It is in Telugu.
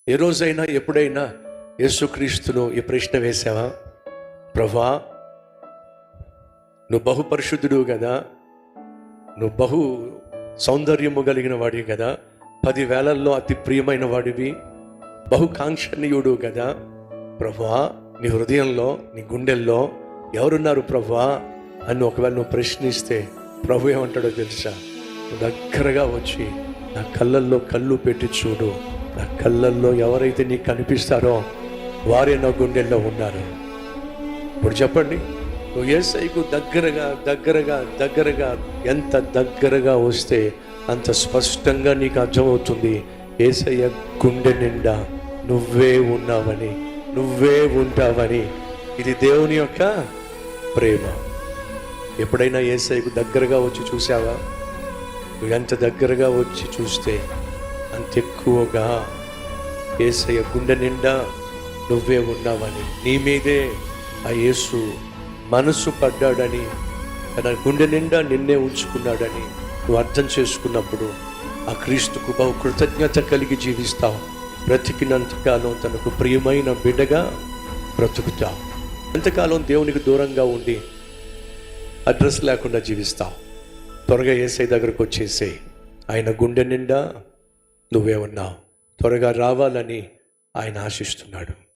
ఏ రోజైనా ఎప్పుడైనా యేసుక్రీస్తును ఈ ప్రశ్న వేసావా? ప్రభువా, నువ్వు బహు పరిశుద్ధుడు కదా, నువ్వు బహు సౌందర్యము కలిగిన వాడివి కదా, 10,000ల్లో అతి ప్రియమైన వాడివి, బహుకాంక్షణీయుడు కదా. ప్రభువా, నీ హృదయంలో, నీ గుండెల్లో ఎవరున్నారు ప్రభువా అని ఒకవేళ నువ్వు ప్రశ్నిస్తే ప్రభు ఏమంటాడో తెలుసా? నువ్వు దగ్గరగా వచ్చి నా కళ్ళల్లో కళ్ళు పెట్టి చూడు. నా కళ్ళల్లో ఎవరైతే నీకు కనిపిస్తారో వారే నా గుండెల్లో ఉన్నారు. ఇప్పుడు చెప్పండి, నువ్వు యేసయ్యకు దగ్గరగా దగ్గరగా దగ్గరగా ఎంత దగ్గరగా వస్తే అంత స్పష్టంగా నీకు అర్థమవుతుంది యేసయ్య గుండె నిండా నువ్వే ఉన్నావని, నువ్వే ఉంటావని. ఇది దేవుని యొక్క ప్రేమ. ఎప్పుడైనా యేసయ్యకు దగ్గరగా వచ్చి చూసావా? నువ్వు ఎంత దగ్గరగా వచ్చి చూస్తే అంత ఎక్కువగా యేసయ్య గుండె నిండా నువ్వే ఉన్నావని, నీ మీదే ఆ యేసు మనసు పడ్డాడని, తన గుండె నిండా నిన్నే ఉంచుకున్నాడని నువ్వు అర్థం చేసుకున్నప్పుడు ఆ క్రీస్తుకు బహు కృతజ్ఞత కలిగి జీవిస్తావు. బ్రతికినంతకాలం తనకు ప్రియమైన బిడ్డగా బ్రతుకుతావు. ఎంతకాలం దేవునికి దూరంగా ఉండి అడ్రస్ లేకుండా జీవిస్తావు. త్వరగా యేసయ్య దగ్గరకు వచ్చేసేయ్. ఆయన గుండె నిండా నువ్వే ఉన్నావు. త్వరగా రావాలని ఆయన ఆశిస్తున్నాడు.